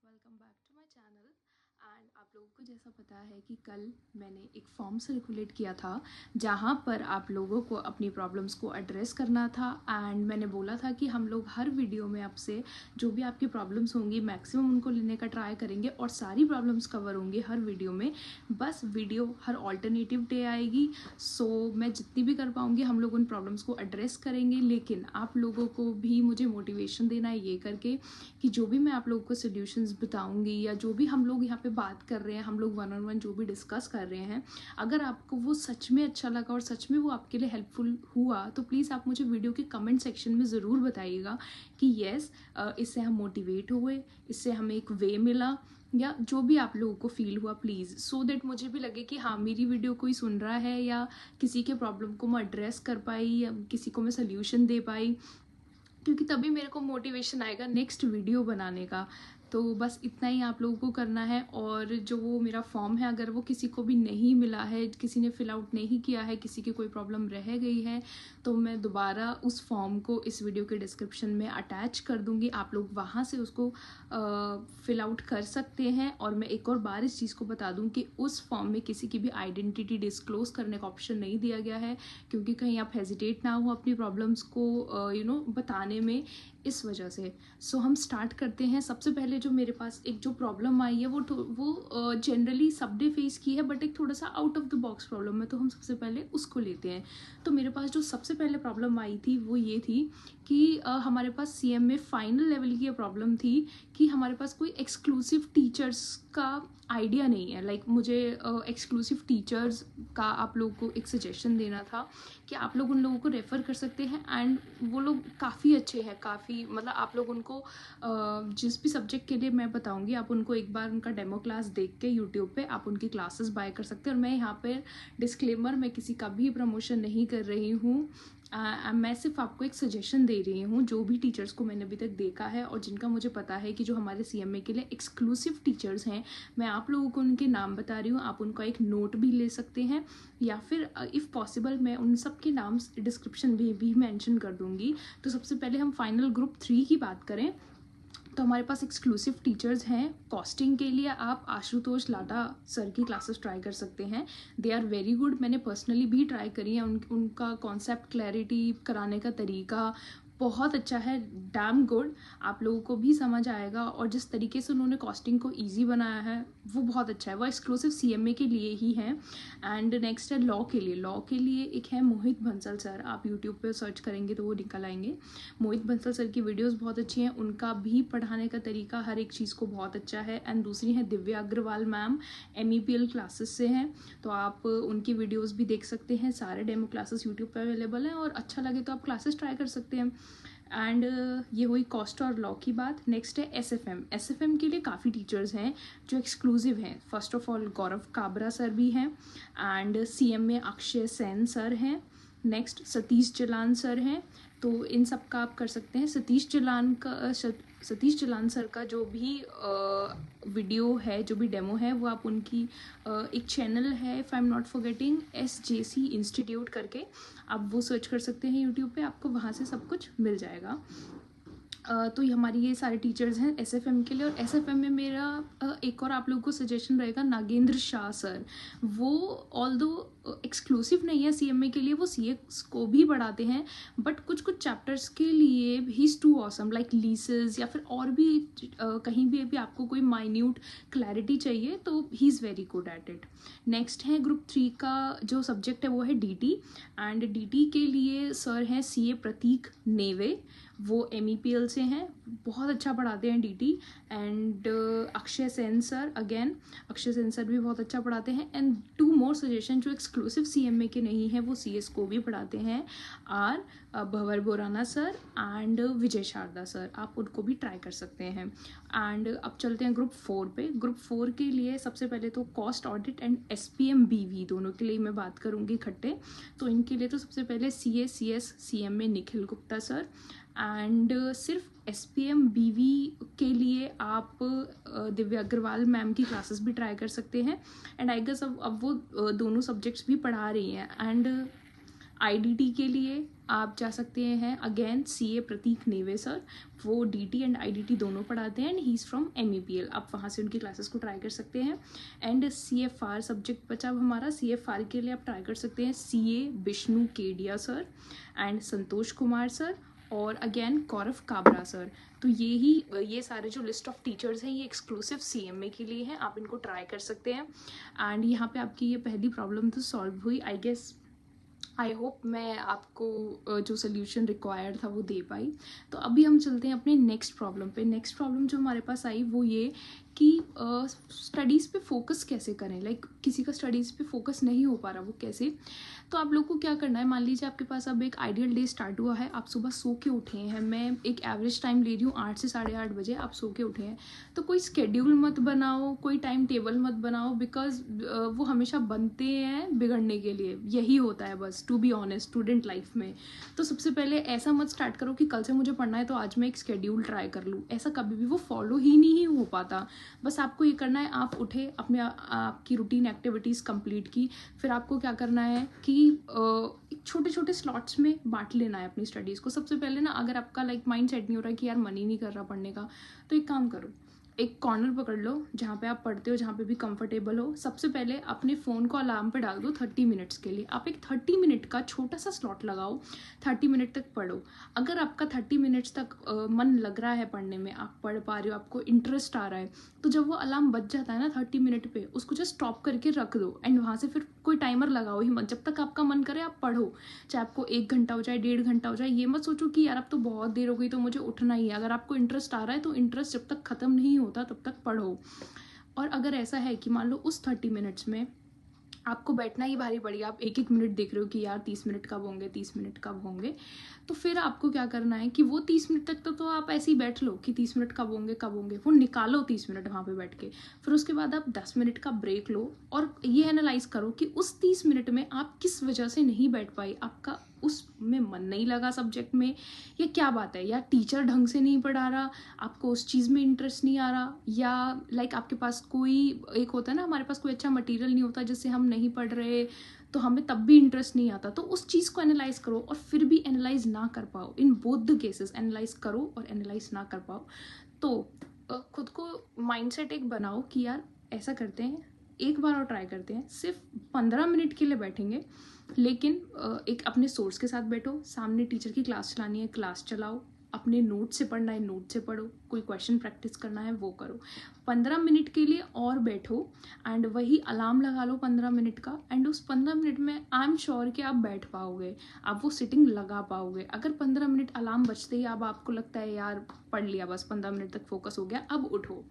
Welcome back to my channel. And आप लोगों को जैसा पता है कि कल मैंने एक फॉर्म सर्कुलेट किया था जहाँ पर आप लोगों को अपनी प्रॉब्लम्स को एड्रेस करना था। एंड मैंने बोला था कि हम लोग हर वीडियो में आपसे जो भी आपकी प्रॉब्लम्स होंगी मैक्सिमम उनको लेने का ट्राई करेंगे और सारी प्रॉब्लम्स कवर होंगी हर वीडियो में। बस वीडियो हर ऑल्टरनेटिव डे आएगी, सो मैं जितनी भी कर पाऊँगी हम लोग उन प्रॉब्लम्स को एड्रेस करेंगे। लेकिन आप लोगों को भी मुझे मोटिवेशन देना है ये करके कि जो भी मैं आप लोगों को सोल्यूशंस बताऊंगी या जो भी हम लोग यहाँ पे बात कर रहे हैं, हम लोग वन ऑन वन जो भी डिस्कस कर रहे हैं, अगर आपको वो सच में अच्छा लगा और सच में वो आपके लिए हेल्पफुल हुआ तो प्लीज़ आप मुझे वीडियो के कमेंट सेक्शन में ज़रूर बताइएगा कि येस इससे हम मोटिवेट हुए, इससे हमें एक वे मिला, या जो भी आप लोगों को फील हुआ प्लीज़, सो दैट मुझे भी लगे कि हाँ मेरी वीडियो कोई सुन रहा है या किसी के प्रॉब्लम को मैं एड्रेस कर पाई या किसी को मैं सोल्यूशन दे पाई, क्योंकि तभी मेरे को मोटिवेशन आएगा नेक्स्ट वीडियो बनाने का। तो बस इतना ही आप लोगों को करना है। और जो वो मेरा फॉर्म है अगर वो किसी को भी नहीं मिला है, किसी ने फिल आउट नहीं किया है, किसी की कोई प्रॉब्लम रह गई है, तो मैं दोबारा उस फॉर्म को इस वीडियो के डिस्क्रिप्शन में अटैच कर दूंगी। आप लोग वहाँ से उसको फिल आउट कर सकते हैं। और मैं एक और बार इस चीज़ को बता दूं कि उस फॉर्म में किसी की भी आइडेंटिटी डिस्क्लोज करने का ऑप्शन नहीं दिया गया है, क्योंकि कहीं आप हेजिटेट ना हो अपनी प्रॉब्लम्स को बताने में, इस वजह से। सो हम स्टार्ट करते हैं। सबसे पहले जो मेरे पास एक जो प्रॉब्लम आई है वो जनरली सबने फेस की है, बट एक थोड़ा सा out of the box problem है, तो हम सबसे पहले उसको लेते हैं। तो मेरे पास जो सबसे पहले प्रॉब्लम आई थी वो ये थी कि हमारे पास सीएम में फाइनल लेवल की ये प्रॉब्लम थी कि हमारे पास कोई एक्सक्लूसिव टीचर्स का आइडिया नहीं है। लाइक मुझे एक्सक्लूसिव टीचर्स का आप लोगों को एक सजेशन देना था कि आप लोग उन लोगों को रेफ़र कर सकते हैं। एंड वो लोग काफ़ी अच्छे हैं, काफ़ी मतलब आप लोग उनको जिस भी सब्जेक्ट के लिए मैं बताऊंगी आप उनको एक बार उनका डेमो क्लास देख के यूट्यूब पे आप उनकी क्लासेस बाय कर सकते हैं। और मैं यहाँ पे डिस्क्लेमर, मैं किसी का भी प्रमोशन नहीं कर रही हूँ, मैं सिर्फ आपको एक सजेशन दे रही हूँ जो भी टीचर्स को मैंने अभी तक देखा है और जिनका मुझे पता है कि जो हमारे सीएमए के लिए एक्सक्लूसिव टीचर्स हैं, मैं आप लोगों को उनके नाम बता रही हूँ। आप उनका एक नोट भी ले सकते हैं, या फिर इफ़ पॉसिबल मैं उन सब के नाम डिस्क्रिप्शन में भी मेंशन कर दूँगी। तो सबसे पहले हम फाइनल ग्रुप 3 की बात करें तो हमारे पास एक्सक्लूसिव टीचर्स हैं। कॉस्टिंग के लिए आप आशुतोष लाटा सर की क्लासेस ट्राई कर सकते हैं, दे आर वेरी गुड। मैंने पर्सनली भी ट्राई करी है, उनका कॉन्सेप्ट क्लैरिटी कराने का तरीका बहुत अच्छा है, डैम गुड। आप लोगों को भी समझ आएगा और जिस तरीके से उन्होंने कॉस्टिंग को इजी बनाया है वो बहुत अच्छा है। वो एक्सक्लूसिव सीएमए के लिए ही है। एंड नेक्स्ट है लॉ के लिए। लॉ के लिए एक है मोहित बंसल सर, आप यूट्यूब पे सर्च करेंगे तो वो निकल आएंगे। मोहित बंसल सर की वीडियोस बहुत अच्छी हैं, उनका भी पढ़ाने का तरीका हर एक चीज़ को बहुत अच्छा है। एंड दूसरी है Divya Agarwal ma'am, MEPL classes से हैं, तो आप उनकी वीडियोस भी देख सकते हैं। सारे डेमो क्लासेस यूट्यूब पे अवेलेबल हैं और अच्छा लगे तो आप क्लासेस ट्राई कर सकते हैं। एंड ये हुई कॉस्ट और लॉ की बात। नेक्स्ट है SFM के लिए काफ़ी टीचर्स हैं जो एक्सक्लूसिव हैं। First of all Gaurav Kabra sir भी हैं, एंड CM में अक्षय सेन सर हैं। नेक्स्ट सतीश जलान सर हैं, तो इन सब का आप कर सकते हैं। सतीश जलान सर का जो भी वीडियो है, जो भी डेमो है, वो आप उनकी एक चैनल है if I am not forgetting SJC institute करके, आप वो सर्च कर सकते हैं यूट्यूब पे, आपको वहाँ से सब कुछ मिल जाएगा। तो हमारी ये सारे टीचर्स हैं SFM के लिए। और SFM में मेरा एक और आप लोगों को सजेशन रहेगा नागेंद्र शाह सर। वो ऑल्दो एक्सक्लूसिव नहीं है CMA के लिए, वो CX को भी पढ़ाते हैं, बट कुछ कुछ चैप्टर्स के लिए he is too awesome, like लीसेस या फिर और भी कहीं भी आपको कोई माइन्यूट क्लैरिटी चाहिए तो he is very good at it. Next है ग्रुप 3 का जो सब्जेक्ट है वो है DT। एंड DT के लिए सर हैं CA प्रतीक नेवे, वो MEPL से हैं, बहुत अच्छा पढ़ाते हैं DT। And Akshay Sen sir, again Akshay Sen sir भी बहुत अच्छा पढ़ाते हैं। एंड 2 मोर सजेशन जो एक्सक्लूसिव CMA के नहीं है, वो CS को भी पढ़ाते हैं, R Bhanwar Borana sir and Vijay Sharda sir, आप उनको भी ट्राई कर सकते हैं। एंड अब चलते हैं ग्रुप 4 पे। ग्रुप 4 के लिए सबसे पहले तो cost audit and SPM BV दोनों के लिए मैं बात करूँगी इकट्ठे। तो इनके लिए तो सबसे पहले CA CS CM में निखिल गुप्ता सर। एंड सिर्फ SPM BV के लिए आप दिव्या अग्रवाल मैम की क्लासेस भी ट्राई कर सकते हैं। एंड आई गेस अब वो दोनों सब्जेक्ट्स भी पढ़ा रही हैं। एंड IDT के लिए आप जा सकते हैं अगेन CA प्रतीक नेवे सर, वो DT एंड IDT दोनों पढ़ाते हैं and he is from MEPL, आप वहाँ से उनकी क्लासेस को ट्राई कर सकते हैं। एंड CFR सब्जेक्ट बचा अब हमारा, CFR के लिए आप ट्राई कर सकते हैं CA Vishnu Kedia sir and Santosh Kumar sir और अगेन कौरव काबरा सर। तो ये सारे जो लिस्ट ऑफ टीचर्स हैं ये एक्सक्लूसिव CMA के लिए हैं, आप इनको ट्राई कर सकते हैं। एंड यहाँ पे आपकी ये पहली प्रॉब्लम तो सॉल्व हुई, आई होप मैं आपको जो सोल्यूशन रिक्वायर्ड था वो दे पाई। तो अभी हम चलते हैं अपने नेक्स्ट प्रॉब्लम पे। नेक्स्ट प्रॉब्लम जो हमारे पास आई वो ये कि स्टडीज़ पे फोकस कैसे करें, लाइक किसी का स्टडीज़ पे फोकस नहीं हो पा रहा, वो कैसे। तो आप लोग को क्या करना है, मान लीजिए आपके पास अब एक आइडियल डे स्टार्ट हुआ है, आप सुबह सो के उठे हैं, मैं एक एवरेज टाइम ले रही हूँ 8 से 8:30 बजे आप सो के उठे हैं। तो कोई स्केड्यूल मत बनाओ, कोई टाइम टेबल मत बनाओ, बिकॉज वो हमेशा बनते हैं बिगड़ने के लिए, यही होता है बस, to be honest student life में। तो सबसे पहले ऐसा मत स्टार्ट करो कि कल से मुझे पढ़ना है तो आज मैं एक स्केड्यूल ट्राई कर लूँ, ऐसा कभी भी वो फॉलो ही नहीं हो पाता। बस आपको ये करना है, आप उठे, अपने आपकी रूटीन एक्टिविटीज़ कंप्लीट की, फिर आपको क्या करना है कि छोटे छोटे स्लॉट्स में बांट लेना है अपनी स्टडीज़ को। सबसे पहले ना, अगर आपका लाइक माइंड सेट नहीं हो रहा है कि यार मन ही नहीं कर रहा पढ़ने का, तो एक काम करो, एक कॉर्नर पकड़ लो जहाँ पे आप पढ़ते हो, जहाँ पे भी कंफर्टेबल हो। सबसे पहले अपने फ़ोन को अलार्म पे डाल दो 30 मिनट्स के लिए। आप एक 30 मिनट का छोटा सा स्लॉट लगाओ, 30 मिनट तक पढ़ो। अगर आपका 30 मिनट्स तक मन लग रहा है पढ़ने में, आप पढ़ पा रहे हो, आपको इंटरेस्ट आ रहा है, तो जब वो अलार्म बज जाता है ना 30 मिनट पे, उसको जस्ट स्टॉप करके रख दो एंड वहाँ से फिर कोई टाइमर लगाओ ही मत, जब तक आपका मन करे आप पढ़ो। चाहे आपको 1 घंटा हो जाए, 1.5 घंटा हो जाए, ये मत सोचो कि यार अब तो बहुत देर हो गई तो मुझे उठना ही है। अगर आपको इंटरेस्ट आ रहा है तो इंटरेस्ट जब तक ख़त्म नहीं होता तब तक पढ़ो। और अगर ऐसा है कि मान लो उस 30 मिनट्स में आपको बैठना ही भारी पड़ी, आप 1-1 मिनट देख रहे हो कि यार 30 मिनट कब होंगे, 30 मिनट कब होंगे, तो फिर आपको क्या करना है कि वो 30 मिनट तक तो आप ऐसे ही बैठ लो कि 30 मिनट कब होंगे कब होंगे, वो निकालो 30 मिनट वहाँ पे बैठ के। फिर उसके बाद आप 10 मिनट का ब्रेक लो और ये एनालाइज करो कि उस 30 मिनट में आप किस वजह से नहीं बैठ पाई, आपका उसमें मन नहीं लगा सब्जेक्ट में, या क्या बात है, या टीचर ढंग से नहीं पढ़ा रहा, आपको उस चीज़ में इंटरेस्ट नहीं आ रहा, या लाइक आपके पास कोई, एक होता है ना हमारे पास कोई अच्छा मटेरियल नहीं होता जिससे हम नहीं पढ़ रहे तो हमें तब भी इंटरेस्ट नहीं आता। तो उस चीज़ को एनालाइज करो और फिर भी एनालाइज ना कर पाओ, in both the cases analyse करो और एनालाइज ना कर पाओ, तो खुद को माइंडसेट एक बनाओ कि यार ऐसा करते हैं, एक बार और ट्राई करते हैं, सिर्फ 15 मिनट के लिए बैठेंगे, लेकिन एक अपने सोर्स के साथ बैठो, सामने टीचर की क्लास चलानी है क्लास चलाओ, अपने नोट से पढ़ना है नोट से पढ़ो, कोई क्वेश्चन प्रैक्टिस करना है वो करो। 15 मिनट के लिए और बैठो एंड वही अलार्म लगा लो 15 मिनट का, एंड उस 15 मिनट में आई एम श्योर कि आप बैठ पाओगे, आप वो सिटिंग लगा पाओगे। अगर 15 मिनट अलार्म बजते ही अब आपको लगता है यार पढ़ लिया बस 15 मिनट तक फोकस हो गया, अब उठो,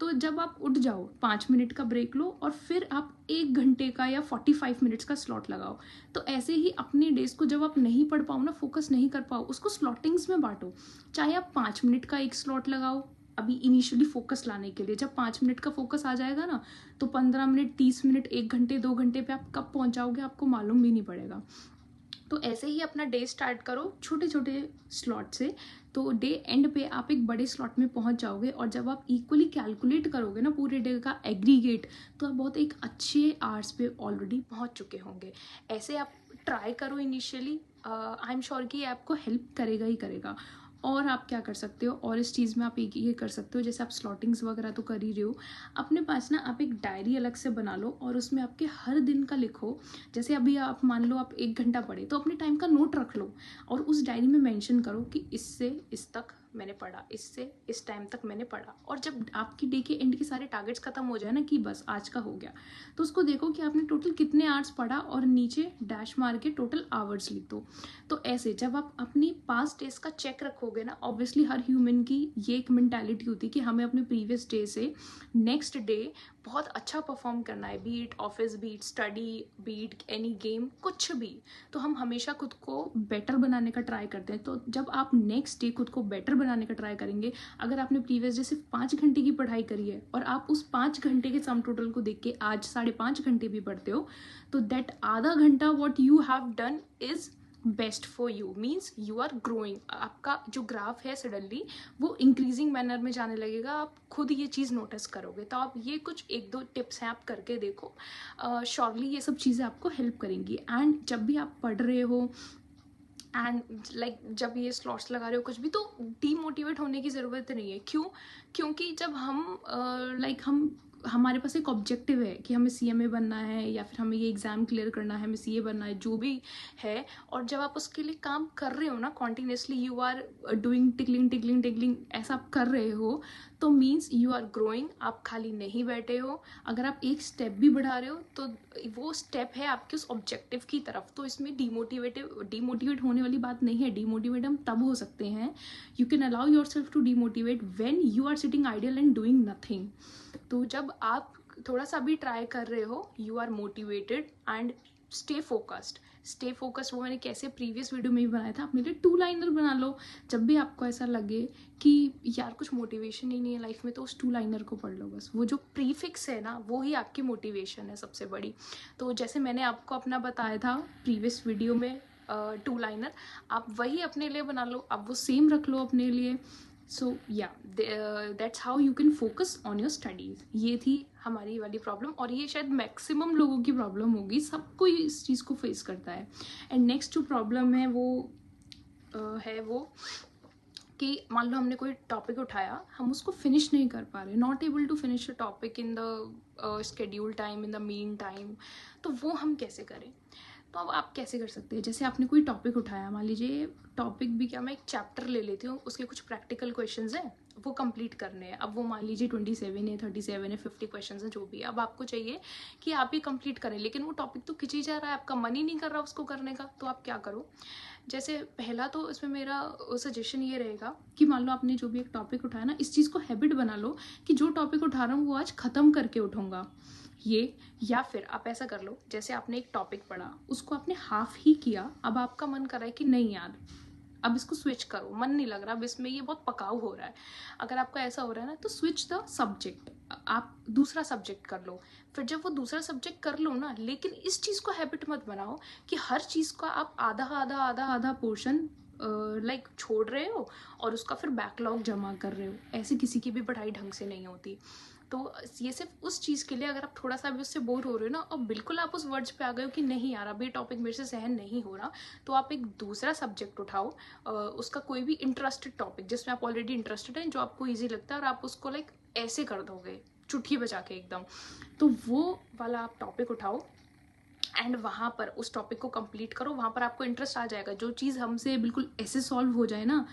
तो जब आप उठ जाओ 5 मिनट का ब्रेक लो और फिर आप 1 घंटे का या 45 मिनट्स का स्लॉट लगाओ। तो ऐसे ही अपने डेज को जब आप नहीं पढ़ पाओ ना, फोकस नहीं कर पाओ, उसको स्लॉटिंग्स में बांटो। चाहे आप 5 मिनट का एक स्लॉट लगाओ अभी इनिशियली फोकस लाने के लिए, जब 5 मिनट का फोकस आ जाएगा ना तो 15 मिनट, 30 मिनट, 1 घंटे, 2 घंटे पे आप कब पहुंच जाओगे आपको मालूम भी नहीं पड़ेगा। तो ऐसे ही अपना डे स्टार्ट करो छोटे छोटे स्लॉट से, तो डे एंड पे आप एक बड़े स्लॉट में पहुंच जाओगे। और जब आप इक्वली कैलकुलेट करोगे ना पूरे डे का एग्रीगेट, तो आप बहुत एक अच्छे आवर्स पे ऑलरेडी पहुंच चुके होंगे। ऐसे आप ट्राई करो इनिशियली, आई एम श्योर कि ये आपको हेल्प करेगा ही करेगा। और आप क्या कर सकते हो, और इस चीज़ में आप एक ये कर सकते हो, जैसे आप स्लॉटिंग्स वगैरह तो कर ही रहे हो, अपने पास ना आप एक डायरी अलग से बना लो और उसमें आपके हर दिन का लिखो। जैसे अभी आप मान लो आप 1 घंटा पढ़े तो अपने टाइम का नोट रख लो और उस डायरी में मेंशन करो कि इससे इस तक मैंने पढ़ा, इससे इस टाइम तक मैंने पढ़ा। और जब आपकी डे के एंड के सारे टारगेट्स खत्म हो जाए ना कि बस आज का हो गया, तो उसको देखो कि आपने टोटल कितने आवर्स पढ़ा और नीचे डैश मार के टोटल आवर्स लिख दो। तो ऐसे जब आप अपनी पास्ट डेज का चेक रखोगे ना, ऑब्वियसली हर ह्यूमन की ये एक मेंटालिटी होती है कि हमें अपने प्रीवियस डे से नेक्स्ट डे बहुत अच्छा परफॉर्म करना है, beat office, beat study, beat any game, कुछ भी। तो हम हमेशा खुद को बेटर बनाने का ट्राई करते हैं। तो जब आप नेक्स्ट डे खुद को बेटर बनाने का ट्राई करेंगे, अगर आपने प्रीवियस डे सिर्फ 5 घंटे की पढ़ाई करी है और आप उस 5 घंटे के सम टोटल को देख के आज 5.5 घंटे भी पढ़ते हो, तो दैट आधा घंटा what you have done is best for you, means you are growing. आपका जो ग्राफ है सडनली वो इंक्रीजिंग मैनर में जाने लगेगा, आप खुद ये चीज़ नोटिस करोगे। तो आप ये कुछ 1-2 टिप्स हैं, आप करके देखो, श्योरली ये सब चीज़ें आपको हेल्प करेंगी। एंड जब भी आप पढ़ रहे हो एंड लाइक जब ये स्लॉट्स लगा रहे हो कुछ भी, तो डीमोटिवेट होने की ज़रूरत नहीं है। क्यों? क्योंकि जब हम हम हमारे पास एक ऑब्जेक्टिव है कि हमें सीएमए बनना है, या फिर हमें ये एग्ज़ाम क्लियर करना है, हमें सीए बनना है, जो भी है, और जब आप उसके लिए काम कर रहे हो ना continuously, you are doing tickling tickling tickling, ऐसा आप कर रहे हो, तो मीन्स यू आर ग्रोइंग। आप खाली नहीं बैठे हो। अगर आप एक स्टेप भी बढ़ा रहे हो तो वो स्टेप है आपके उस ऑब्जेक्टिव की तरफ। तो इसमें डीमोटिवेट होने वाली बात नहीं है। डीमोटिवेट हम तब हो सकते हैं, you can allow yourself to demotivate when you are sitting ideal and doing nothing. तो जब आप थोड़ा सा भी ट्राई कर रहे हो, you are motivated and stay focused. Stay focused वो मैंने कैसे प्रीवियस वीडियो में भी बनाया था। अपने लिए 2 लाइनर बना लो। जब भी आपको ऐसा लगे कि यार कुछ मोटिवेशन ही नहीं है लाइफ में, तो उस 2 लाइनर को पढ़ लो बस। वो जो प्रीफिक्स है ना, वो ही आपकी मोटिवेशन है सबसे बड़ी। तो जैसे मैंने आपको अपना बताया था प्रीवियस वीडियो में 2 लाइनर, आप वही अपने लिए बना लो, आप वो सेम रख लो अपने लिए। सो या that's how you can focus on your studies. ये थी हमारी वाली प्रॉब्लम, और ये शायद मैक्सिमम लोगों की प्रॉब्लम होगी। सब कोई इस चीज़ को फेस करता है। एंड नेक्स्ट जो प्रॉब्लम है वो है वो कि मान लो हमने कोई टॉपिक उठाया, हम उसको फिनिश नहीं कर पा रहे, not able to finish a topic in the schedule time, in the mean time. तो वो हम कैसे करें? तो अब आप कैसे कर सकते हैं? जैसे आपने कोई टॉपिक उठाया, मान लीजिए टॉपिक भी क्या, मैं एक चैप्टर ले लेती हूँ, उसके कुछ प्रैक्टिकल क्वेश्चंस हैं, वो कंप्लीट करने हैं। अब वो मान लीजिए 27 है, 37 है, 50 क्वेश्चंस हैं, जो भी है। अब आपको चाहिए कि आप ही कंप्लीट करें, लेकिन वो टॉपिक तो खिंची जा रहा है, आपका मन ही नहीं कर रहा उसको करने का। तो आप क्या करो? जैसे पहला तो इसमें मेरा सजेशन ये रहेगा कि मान लो आपने जो भी एक टॉपिक उठाया ना, इस चीज़ को हैबिट बना लो कि जो टॉपिक उठा रहा हूँ वो आज ख़त्म करके उठाऊंगा ये। या फिर आप ऐसा कर लो, जैसे आपने एक टॉपिक पढ़ा, उसको आपने हाफ ही किया, अब आपका मन कर रहा है कि नहीं यार अब इसको स्विच करो, मन नहीं लग रहा, अब इसमें ये बहुत पकाऊ हो रहा है। अगर आपका ऐसा हो रहा है ना, तो स्विच द सब्जेक्ट, आप दूसरा सब्जेक्ट कर लो। फिर जब वो दूसरा सब्जेक्ट कर लो ना, लेकिन इस चीज़ को हैबिट मत बनाओ कि हर चीज़ का आप आधा आधा आधा आधा पोर्शन छोड़ रहे हो और उसका फिर बैकलॉग जमा कर रहे हो। ऐसे किसी की भी पढ़ाई ढंग से नहीं होती। तो ये सिर्फ उस चीज़ के लिए, अगर आप थोड़ा सा भी उससे बोर हो रहे हो ना, और बिल्कुल आप उस वर्ड्स पे आ गए हो कि नहीं यार अभी टॉपिक मेरे से सहन नहीं हो रहा, तो आप एक दूसरा सब्जेक्ट उठाओ, उसका कोई भी इंटरेस्टेड टॉपिक जिसमें आप ऑलरेडी इंटरेस्टेड हैं, जो आपको ईजी लगता है, और आप उसको ऐसे कर दोगे चुटकी बजा के एकदम। तो वो वाला आप टॉपिक उठाओ एंड वहाँ पर उस टॉपिक को कंप्लीट करो। वहाँ पर आपको इंटरेस्ट आ जाएगा। जो चीज़ हमसे बिल्कुल ऐसे सॉल्व हो जाए ना,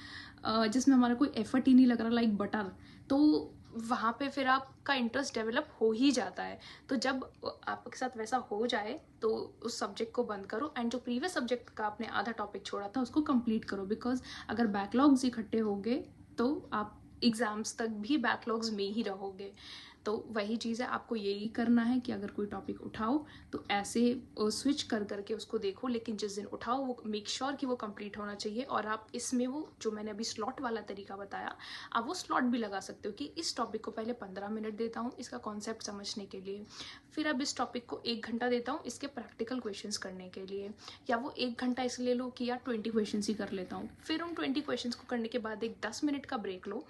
जिसमें हमारा कोई एफर्ट ही नहीं लग रहा, लाइक बटर, तो वहाँ पे फिर आपका इंटरेस्ट डेवलप हो ही जाता है। तो जब आपके साथ वैसा हो जाए तो उस सब्जेक्ट को बंद करो, एंड जो प्रीवियस सब्जेक्ट का आपने आधा टॉपिक छोड़ा था उसको कंप्लीट करो। बिकॉज अगर बैकलॉग्स इकट्ठे होंगे तो आप एग्ज़ाम्स तक भी बैकलॉग्स में ही रहोगे। तो वही चीज़ है, आपको यही करना है कि अगर कोई टॉपिक उठाओ तो ऐसे स्विच कर करके उसको देखो, लेकिन जिस दिन उठाओ वो मेक श्योर कि वो कंप्लीट होना चाहिए। और आप इसमें वो जो मैंने अभी स्लॉट वाला तरीका बताया, आप वो स्लॉट भी लगा सकते हो कि इस टॉपिक को पहले 15 मिनट देता हूँ इसका कॉन्सेप्ट समझने के लिए, फिर अब इस टॉपिक को 1 घंटा देता हूँ इसके प्रैक्टिकल क्वेश्चंस करने के लिए, या वो 1 घंटा इसलिए लो कि यार 20 क्वेश्चन ही कर लेता हूँ। फिर उन 20 क्वेश्चन को करने के बाद एक 10 मिनट का ब्रेक लो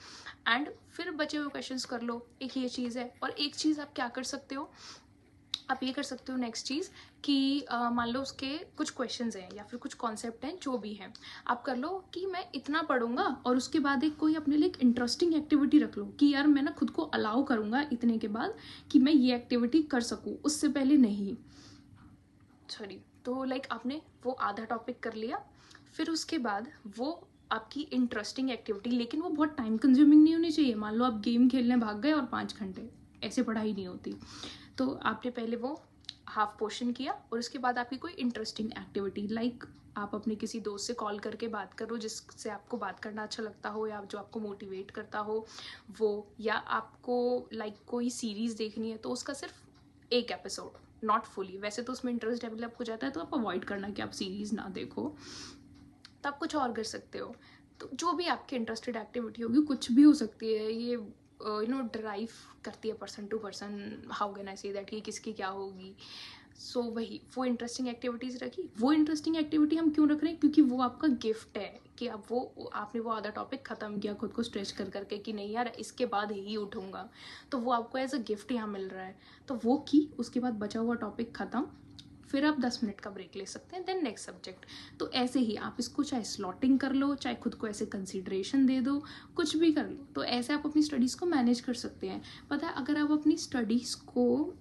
एंड फिर बचे हुए क्वेश्चंस कर लो। एक ये चीज़ है। और एक चीज़ आप क्या कर सकते हो, आप ये कर सकते हो नेक्स्ट चीज़ कि मान लो उसके कुछ क्वेश्चंस हैं या फिर कुछ कॉन्सेप्ट हैं, जो भी हैं, आप कर लो कि मैं इतना पढ़ूंगा और उसके बाद एक कोई अपने लिए एक इंटरेस्टिंग एक्टिविटी रख लो कि यार मैं ना खुद को अलाउ करूंगा इतने के बाद कि मैं ये एक्टिविटी कर सकूं, उससे पहले नहीं। सॉरी। तो आपने वो आधा टॉपिक कर लिया, फिर उसके बाद वो आपकी इंटरेस्टिंग एक्टिविटी, लेकिन वो बहुत टाइम कंज्यूमिंग नहीं होनी चाहिए। मान लो आप गेम खेलने भाग गए और 5 घंटे, ऐसे पढ़ाई नहीं होती। तो आपने पहले वो हाफ पोर्शन किया और उसके बाद आपकी कोई इंटरेस्टिंग एक्टिविटी, आप अपने किसी दोस्त से कॉल करके बात करो जिससे आपको बात करना अच्छा लगता हो या जो आपको मोटिवेट करता हो वो, या आपको कोई सीरीज़ देखनी है तो उसका सिर्फ एक एपिसोड, नॉट फुली। वैसे तो उसमें इंटरेस्ट डेवलप हो जाता है, तो आप अवॉइड करना कि आप सीरीज़ ना देखो, तो आप कुछ और कर सकते हो। तो जो भी आपकी इंटरेस्टेड एक्टिविटी होगी, कुछ भी हो सकती है, ये ड्राइव करती है person to person, how can I say that, कि किसकी क्या होगी। सो वही वो इंटरेस्टिंग एक्टिविटीज़ रखी। वो इंटरेस्टिंग एक्टिविटी हम क्यों रख रहे हैं? क्योंकि वो आपका गिफ्ट है कि अब आपने वो आधा टॉपिक ख़त्म किया खुद को स्ट्रेच कर करके कि नहीं यार इसके बाद ही उठूँगा, तो वो आपको एज अ गिफ्ट यहाँ मिल रहा है। तो वो की उसके बाद बचा हुआ टॉपिक ख़त्म, फिर आप 10 मिनट का ब्रेक ले सकते हैं, देन नेक्स्ट सब्जेक्ट। तो ऐसे ही आप इसको चाहे स्लॉटिंग कर लो, चाहे खुद को ऐसे कंसिडरेशन दे दो, कुछ भी कर लो, तो ऐसे आप अपनी स्टडीज़ को मैनेज कर सकते हैं। पता है, अगर आप अपनी स्टडीज़ को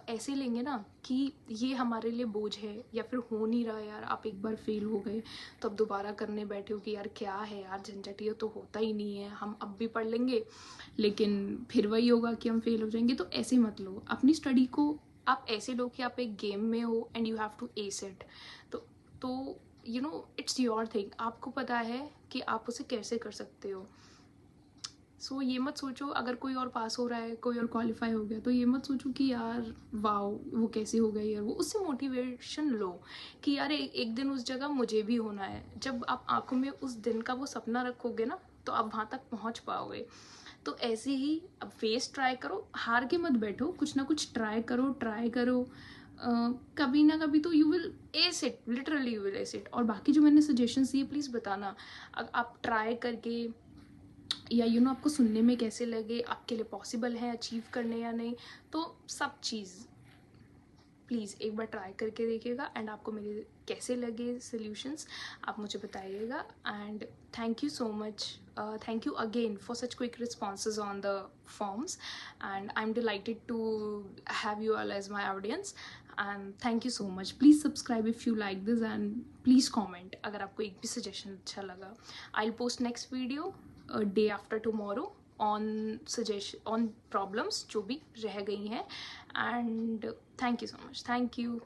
ऐसे लेंगे ना कि ये हमारे लिए बोझ है या फिर हो नहीं रहा यार, आप एक बार फेल हो गए तो अब दोबारा करने बैठे हो कि यार क्या है यार, झंझट, ये तो होता ही नहीं है, हम अब भी पढ़ लेंगे लेकिन फिर वही होगा कि हम फेल हो जाएंगे। तो ऐसे मत लो अपनी स्टडी को, आप ऐसे लो कि आप एक गेम में हो and you have to ace it. तो you know it's your thing, आपको पता है कि आप उसे कैसे कर सकते हो। सो ये मत सोचो अगर कोई और पास हो रहा है, कोई और क्वालिफाई हो गया, तो ये मत सोचो कि यार वाओ वो कैसे हो गया यार, वो उससे मोटिवेशन लो कि यार एक दिन उस जगह मुझे भी होना है। जब आप आंखों में उस दिन का वो सपना रखोगे ना, तो आप वहाँ तक पहुँच पाओगे। तो ऐसे ही अब फेस ट्राई करो, हार के मत बैठो, कुछ ना कुछ ट्राई करो, ट्राई करो। कभी ना कभी तो you will S it, literally you will S it. और बाकी जो मैंने सजेशंस दिए प्लीज़ बताना आप ट्राई करके, या यू नो आपको सुनने में कैसे लगे, आपके लिए पॉसिबल है अचीव करने या नहीं। तो सब चीज़ प्लीज़ एक बार ट्राई करके देखिएगा एंड आपको मेरे कैसे लगे सॉल्यूशंस आप मुझे बताइएगा। And thank you so much, thank you again for such quick responses on the forms and I am delighted to have you all as my audience and thank you so much. Please subscribe if you like this and please comment अगर आपको एक भी suggestion अच्छा लगा। I will post next video day after tomorrow on suggestion on problems जो भी रह गई हैं। And thank you so much, thank you.